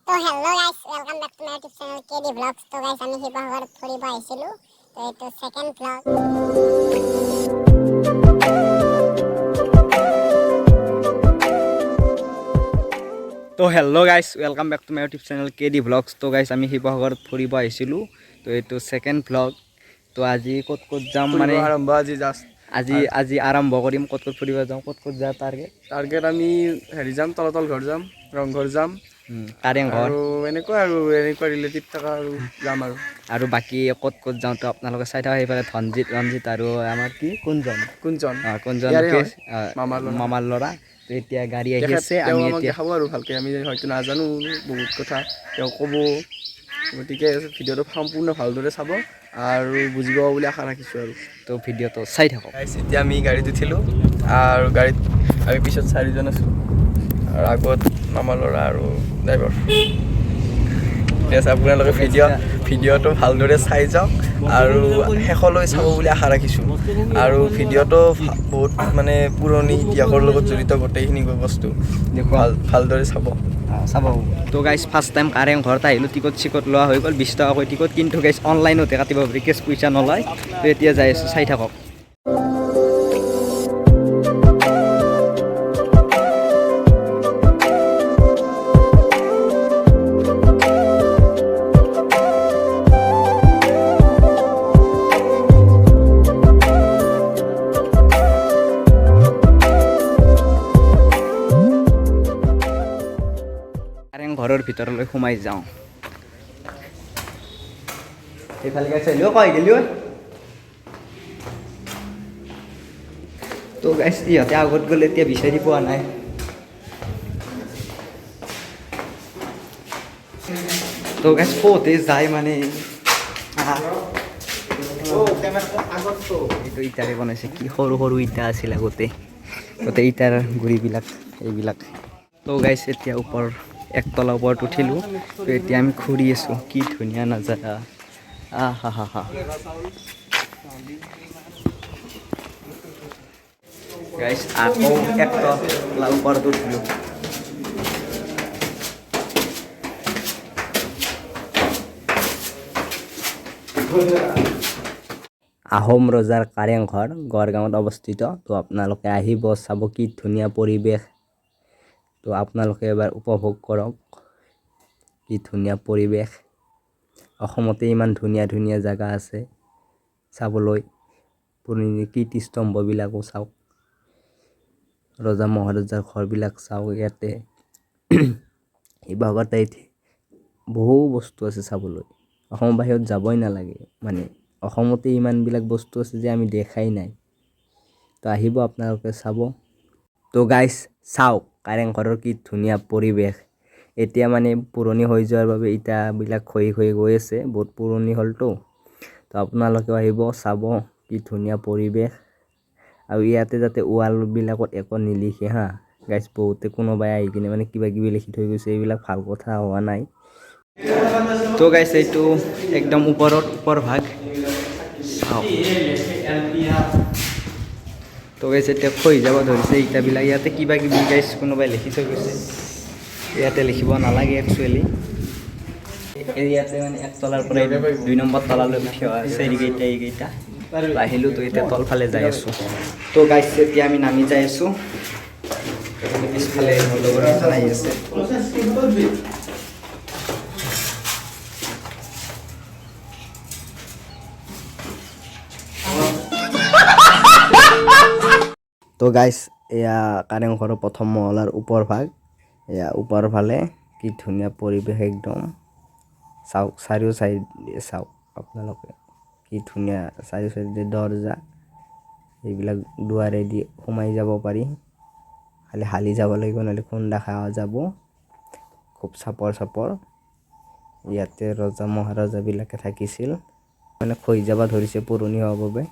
তো hello guys, welcome back to my YouTube channel KD vlogs. তো guys আমি শিৱসাগৰ ফুৰিব আহিছিলোঁ। তো এইটো সেকেন্ড ব্লগ। তো hello' guys, welcome back to my YouTube channel KD vlogs. তো গাইছ আমি শিৱসাগৰত ফুৰিব আহিছিলোঁ। তো এইটো ছেকেণ্ড ব্লগ। তো আজি ক'ত যাম মানে আজি আৰম্ভ কৰিম। ক'ত ফুৰিব যাওঁ, ক'ত যাওঁ টাৰ্গেট আমি হেৰি যাম, তলাতল ঘৰ যাম, ৰংঘৰ যাম, কাৰেংঘৰ এনেকুৱা ৰিলেটিভ থকা আৰু যাম আৰু বাকী ক'ত যাওঁ তো আপোনালোকে চাই থকা। সেইফালে ৰঞ্জিত আৰু আমাৰ কি কোনজন লোকেশ মামাৰ ল'ৰা। তো এতিয়া গাড়ী আহি আছে, তেওঁ আমি আমাক এতিয়া দেখাব আৰু ভালকৈ। আমি হয়তো নাজানো বহুত কথা, তেওঁ ক'ব। গতিকে ভিডিঅ'টো সম্পূৰ্ণ ভালদৰে চাব আৰু বুজি পাব বুলি আশা ৰাখিছোঁ আৰু। তো ভিডিঅ'টো চাই থাকক। এতিয়া আমি গাড়ীত উঠিলোঁ আৰু গাড়ীত আমি পিছত 4জন আছোঁ আৰু আগত মামাৰ ল'ৰা আৰু ড্ৰাইভাৰ। ঠিক আছে, আপোনালোকে ভিডিঅ'টো ভালদৰে চাই যাওক আৰু শেষলৈ চাব বুলি আশা ৰাখিছোঁ। আৰু ভিডিঅ'টো বহুত মানে পুৰণি ইতিহাসৰ লগত জড়িত গোটেইখিনি বস্তু ভালদৰে চাব। তো গাইছ ফাৰ্ষ্ট টাইম কাৰেংঘৰত আহিলোঁ। টিকট লোৱা হৈ গ'ল, 20 টকাকৈ টিকট। কিন্তু গাইছ অনলাইনতে কাটিব পাৰি, কেছ পইচা নলয়। তো এতিয়া যাই আছোঁ, চাই থাকক। ঘৰৰ ভিতৰলৈ সোমাই যাওঁ। সেইফালে গাইছ কয় গেলি। তো গাইছ ইহঁতে আগত গ'লে এতিয়া বিচাৰি পোৱা নাই। তো গাইছ ক'তে যায় মানে এইটো ইটাৰে বনাইছে। কি সৰু সৰু ইটা আছিল আগতে, গোটেই ইটাৰ গুৰিবিলাক এইবিলাক। তো গাইছ এতিয়া একতলা ওপৰত উঠিলোঁ। তো এতিয়া আমি ঘূৰি আছোঁ। কি ধুনীয়া নাজাৰা। হা গাইছ আকৌ একতলা ওপৰত উঠিলোঁ। আহোম ৰজাৰ কাৰেংঘৰ গড়গাঁৱত অৱস্থিত। তো আপোনালোকে আহিব, চাব কি ধুনীয়া পৰিৱেশ। তো আপোনালোকে এবাৰ উপভোগ কৰক, কি ধুনীয়া পৰিৱেশ। অসমতে ইমান ধুনীয়া ধুনীয়া জেগা আছে চাবলৈ। পুৰণি কীৰ্তিস্তম্ভবিলাকো চাওক, ৰজা মহাৰজাৰ ঘৰবিলাক চাওক। ইয়াতে শিৱসাগৰত বহু বস্তু আছে চাবলৈ। অসমৰ বাহিৰত যাবই নালাগে, মানে অসমতে ইমানবিলাক বস্তু আছে যে আমি দেখাই নাই। তো আহিব আপোনালোকে চাব। তো গাইছ চাওক কাৰেংঘৰৰ কি ধুনীয়া পৰিৱেশ। এতিয়া মানে পুৰণি হৈ যোৱাৰ বাবে ইটাবিলাক খহি গৈ আছে, বহুত পুৰণি হ'লতো। তো আপোনালোকেও আহিব, চাব কি ধুনীয়া পৰিৱেশ। আৰু ইয়াতে যাতে ৱালবিলাকত একো নিলিখে হা গাইছ। বহুতে কোনোবাই আহি কিনে মানে কিবা কিবি লিখি থৈ গৈছে, এইবিলাক ভাল কথা হোৱা নাই। তো গাইছ এইটো একদম ওপৰ ভাগ চাওক। তো গাইছ এতিয়া খহি যাব ধৰিছে ইটাবিলাক। ইয়াতে কিবা কিবি গাইছ কোনোবাই লিখি থৈ গৈছে। ইয়াতে লিখিব নালাগে একচুৱেলি। ইয়াতে মানে একতলাৰ পৰা 2 নম্বৰ তলালৈ উঠি অহা আছে এইকেইটা। আহিলোঁ, তো এতিয়া তলফালে যাই আছোঁ। তো গাইছ এতিয়া আমি নামি যাই আছোঁ। পিছফালে লগৰ এখন আহি আছে। তো গাইছ এয়া কাৰেংঘৰৰ প্ৰথম মহলাৰ ওপৰ ভাগ। এয়া ওপৰ ফালে কি ধুনীয়া পৰিৱেশ একদম। চাওক চাৰিও চাইডে চাওক আপোনালোকে, কি ধুনীয়া। চাৰিও চাইডে দৰ্জা, এইবিলাক দুৱাৰেদি সোমাই যাব পাৰি। খালি হালি যাব লাগিব, নহ'লে খুন্দা খোৱা যাব। খুব চাপৰ। ইয়াতে ৰজা মহাৰজাবিলাকে থাকিছিল। মানে খহি যাব ধৰিছে পুৰণি হোৱাৰ বাবে।